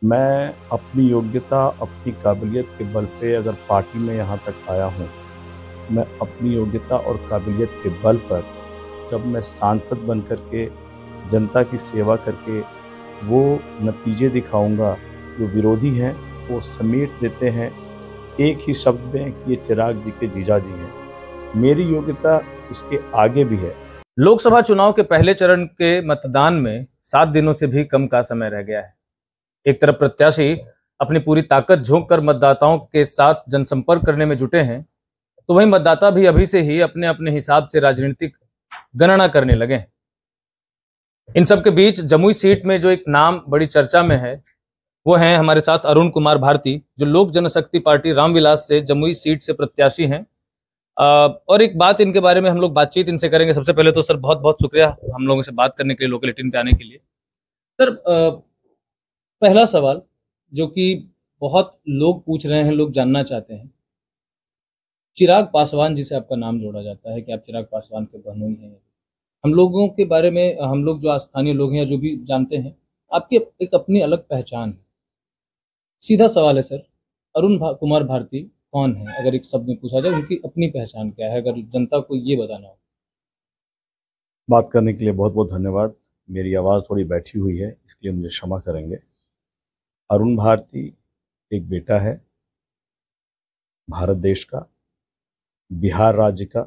मैं अपनी योग्यता, अपनी काबिलियत के बल पे अगर पार्टी में यहाँ तक आया हूँ, मैं अपनी योग्यता और काबिलियत के बल पर जब मैं सांसद बन कर के जनता की सेवा करके वो नतीजे दिखाऊँगा, जो विरोधी हैं, वो समेट देते हैं एक ही शब्द में कि ये चिराग जी के जीजाजी हैं। मेरी योग्यता उसके आगे भी है। लोकसभा चुनाव के पहले चरण के मतदान में 7 दिनों से भी कम का समय रह गया है। एक तरफ प्रत्याशी अपनी पूरी ताकत झोंक कर मतदाताओं के साथ जनसंपर्क करने में जुटे हैं, तो वहीं मतदाता भी अभी से ही अपने अपने हिसाब से राजनीतिक गणना करने लगे हैं। इन सब के बीच जमुई सीट में जो एक नाम बड़ी चर्चा में है, वो हैं हमारे साथ अरुण कुमार भारती, जो लोक जनशक्ति पार्टी रामविलास से जमुई सीट से प्रत्याशी हैं। और एक बात इनके बारे में हम लोग बातचीत इनसे करेंगे। सबसे पहले तो सर बहुत बहुत शुक्रिया हम लोगों से बात करने के लिए, लोकल 18 पे आने के लिए। सर, पहला सवाल जो कि बहुत लोग पूछ रहे हैं, लोग जानना चाहते हैं, चिराग पासवान जी से आपका नाम जोड़ा जाता है कि आप चिराग पासवान के बहनोई हैं। हम लोगों के बारे में, हम लोग जो स्थानीय लोग हैं या जो भी जानते हैं, आपकी एक अपनी अलग पहचान है। सीधा सवाल है सर, कुमार भारती कौन है? अगर एक शब्द में पूछा जाए, उनकी अपनी पहचान क्या है, अगर जनता को ये बताना हो। बात करने के लिए बहुत-बहुत धन्यवाद। मेरी आवाज़ थोड़ी बैठी हुई है, इसके लिए मुझे क्षमा करेंगे। अरुण भारती एक बेटा है, भारत देश का, बिहार राज्य का।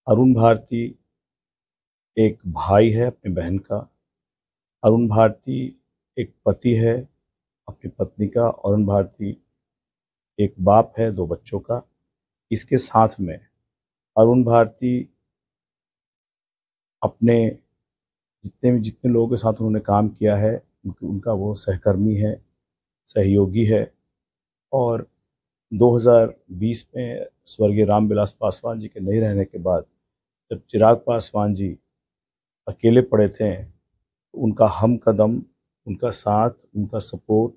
अरुण भारती एक भाई है अपनी बहन का। अरुण भारती एक पति है अपनी पत्नी का। अरुण भारती एक बाप है 2 बच्चों का। इसके साथ में अरुण भारती अपने जितने लोगों के साथ उन्होंने काम किया है, उनका वो सहकर्मी है, सहयोगी है। और 2020 में स्वर्गीय रामविलास पासवान जी के नहीं रहने के बाद जब चिराग पासवान जी अकेले पड़े थे, तो उनका हम कदम, उनका साथ, उनका सपोर्ट,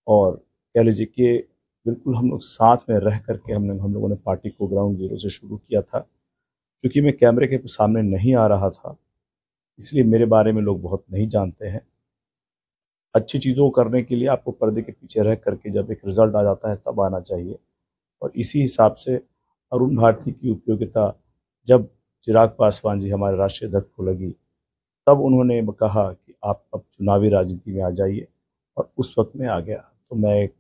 और कह लीजिए कि बिल्कुल हम लोग साथ में रह करके हम लोगों ने पार्टी को ग्राउंड जीरो से शुरू किया था। क्योंकि मैं कैमरे के सामने नहीं आ रहा था, इसलिए मेरे बारे में लोग बहुत नहीं जानते हैं। अच्छी चीज़ों को करने के लिए आपको पर्दे के पीछे रह करके जब एक रिजल्ट आ जाता है तब आना चाहिए। और इसी हिसाब से अरुण भारती की उपयोगिता जब चिराग पासवान जी हमारे राष्ट्रीय अध्यक्ष को लगी, तब उन्होंने कहा कि आप अब चुनावी राजनीति में आ जाइए, और उस वक्त में आ गया। तो मैं एक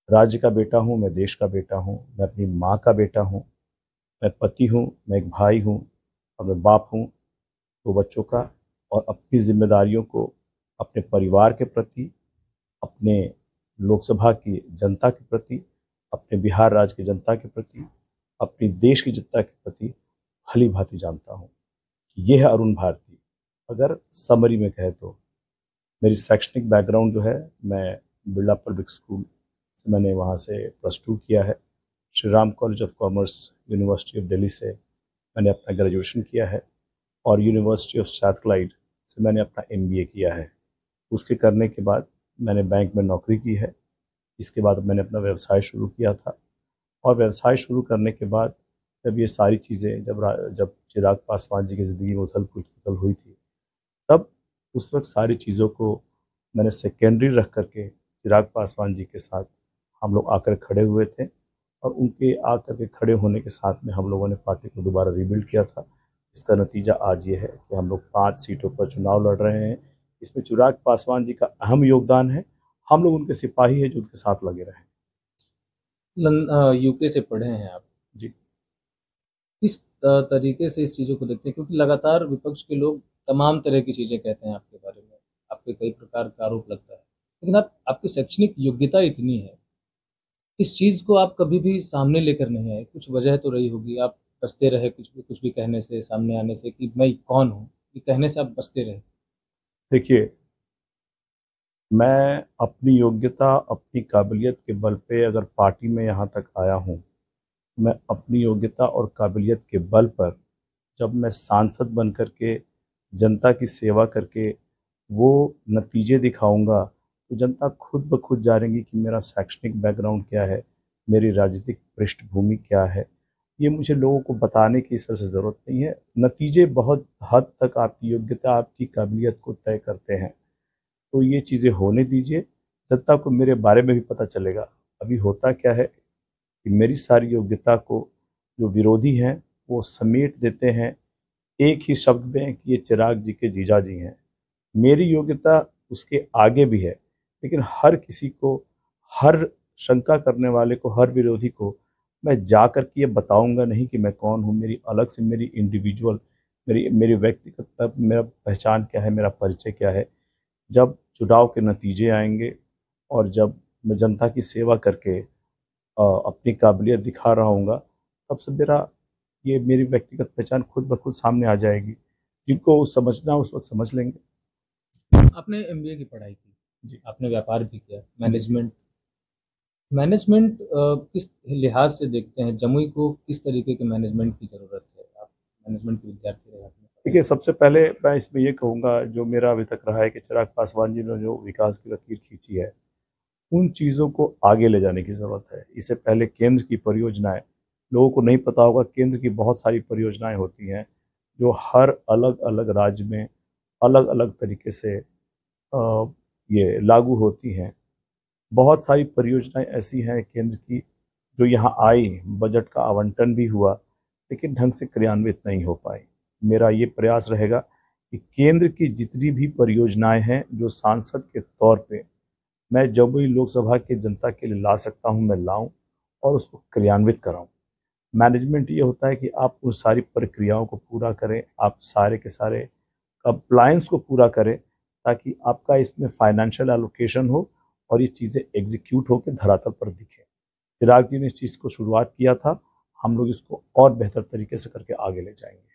राज्य का बेटा हूँ, मैं देश का बेटा हूँ, मैं अपनी माँ का बेटा हूँ, मैं पति हूँ, मैं एक भाई हूँ, और मैं बाप हूँ 2 बच्चों का। और अपनी जिम्मेदारियों को अपने परिवार के प्रति, अपने लोकसभा की जनता के प्रति, अपने बिहार राज्य की जनता के प्रति, अपनी देश की जनता के प्रति भली भांति जानता हूँ। ये है अरुण भारती। अगर समरी में कहे तो मेरी शैक्षणिक बैकग्राउंड जो है, मैं बिरला पब्लिक स्कूल से मैंने वहाँ से +2 किया है। Shri Ram college of commerce university of Delhi से मैंने अपना ग्रेजुएशन किया है, और यूनिवर्सिटी ऑफ स्ट्रैथक्लाइड से मैंने अपना MBA किया है। उसके करने के बाद मैंने बैंक में नौकरी की है। इसके बाद मैंने अपना व्यवसाय शुरू किया था, और व्यवसाय शुरू करने के बाद जब ये सारी चीज़ें जब चिराग पासवान जी की ज़िंदगी में उथल-पुथल हुई थी, तब उस वक्त सारी चीज़ों को मैंने सेकेंडरी रख करके चिराग पासवान जी के साथ हम लोग आकर खड़े हुए थे। और उनके आकर के खड़े होने के साथ में हम लोगों ने पार्टी को दोबारा रीबिल्ड किया था। इसका नतीजा आज ये है कि हम लोग 5 सीटों पर चुनाव लड़ रहे हैं। इसमें चिराग पासवान जी का अहम योगदान है। हम लोग उनके सिपाही हैं जो उनके साथ लगे रहे। यूके से पढ़े हैं आप। जी। किस तरीके से इस चीज़ों को देखते हैं? क्योंकि लगातार विपक्ष के लोग तमाम तरह की चीज़ें कहते हैं आपके बारे में, आपके कई प्रकार का आरोप लगता है, लेकिन आपकी शैक्षणिक योग्यता इतनी है, इस चीज़ को आप कभी भी सामने लेकर नहीं आए। कुछ वजह तो रही होगी, आप बचते रहे कुछ भी कहने से, सामने आने से कि मैं कौन हूँ, ये कहने से आप बचते रहे। देखिए, मैं अपनी योग्यता, अपनी काबिलियत के बल पे अगर पार्टी में यहाँ तक आया हूँ, मैं अपनी योग्यता और काबिलियत के बल पर जब मैं सांसद बन कर के जनता की सेवा करके वो नतीजे दिखाऊंगा, तो जनता खुद ब खुद जानेगी कि मेरा शैक्षणिक बैकग्राउंड क्या है, मेरी राजनीतिक पृष्ठभूमि क्या है। ये मुझे लोगों को बताने की इस तरह से ज़रूरत नहीं है। नतीजे बहुत हद तक आपकी योग्यता, आपकी काबिलियत को तय करते हैं। तो ये चीज़ें होने दीजिए, जनता को मेरे बारे में भी पता चलेगा। अभी होता क्या है कि मेरी सारी योग्यता को जो विरोधी हैं वो समेट देते हैं एक ही शब्द में कि ये चिराग जी के जीजा जी हैं। मेरी योग्यता उसके आगे भी है, लेकिन हर किसी को, हर शंका करने वाले को, हर विरोधी को मैं जा कर के ये बताऊंगा नहीं कि मैं कौन हूँ। मेरी अलग से मेरी इंडिविजुअल, मेरी मेरी व्यक्तिगत, मेरा पहचान क्या है, मेरा परिचय क्या है। जब चुनाव के नतीजे आएंगे और जब मैं जनता की सेवा करके अपनी काबिलियत दिखा रहा हूँगा, तब से मेरी व्यक्तिगत पहचान खुद ब खुद सामने आ जाएगी। जिनको समझना उस वक्त समझ लेंगे। आपने एमबीए की पढ़ाई की, जी आपने व्यापार भी किया, मैनेजमेंट मैनेजमेंट किस लिहाज से देखते हैं? जमुई को किस तरीके के मैनेजमेंट की ज़रूरत है? आप मैनेजमेंट के विद्यार्थी रहे, आपने देखिए, सबसे पहले मैं इसमें ये कहूँगा, जो मेरा अभी तक रहा है कि चिराग पासवान जी ने जो विकास की लकीर खींची है, उन चीज़ों को आगे ले जाने की ज़रूरत है। इससे पहले केंद्र की परियोजनाएं, लोगों को नहीं पता होगा, केंद्र की बहुत सारी परियोजनाएं होती हैं जो हर अलग अलग राज्य में अलग अलग तरीके से ये लागू होती हैं। बहुत सारी परियोजनाएं ऐसी हैं केंद्र की जो यहाँ आई, बजट का आवंटन भी हुआ, लेकिन ढंग से क्रियान्वित नहीं हो पाई। मेरा ये प्रयास रहेगा कि केंद्र की जितनी भी परियोजनाएं हैं जो सांसद के तौर पे मैं जमुई लोकसभा के जनता के लिए ला सकता हूं, मैं लाऊं और उसको क्रियान्वित कराऊं। मैनेजमेंट ये होता है कि आप उन सारी प्रक्रियाओं को पूरा करें, आप सारे के सारे कंप्लायंस को पूरा करें, ताकि आपका इसमें फाइनेंशियल एलोकेशन हो और ये चीज़ें एग्जीक्यूट होकर धरातल पर दिखें। चिराग जी ने इस चीज़ को शुरुआत किया था, हम लोग इसको और बेहतर तरीके से करके आगे ले जाएंगे।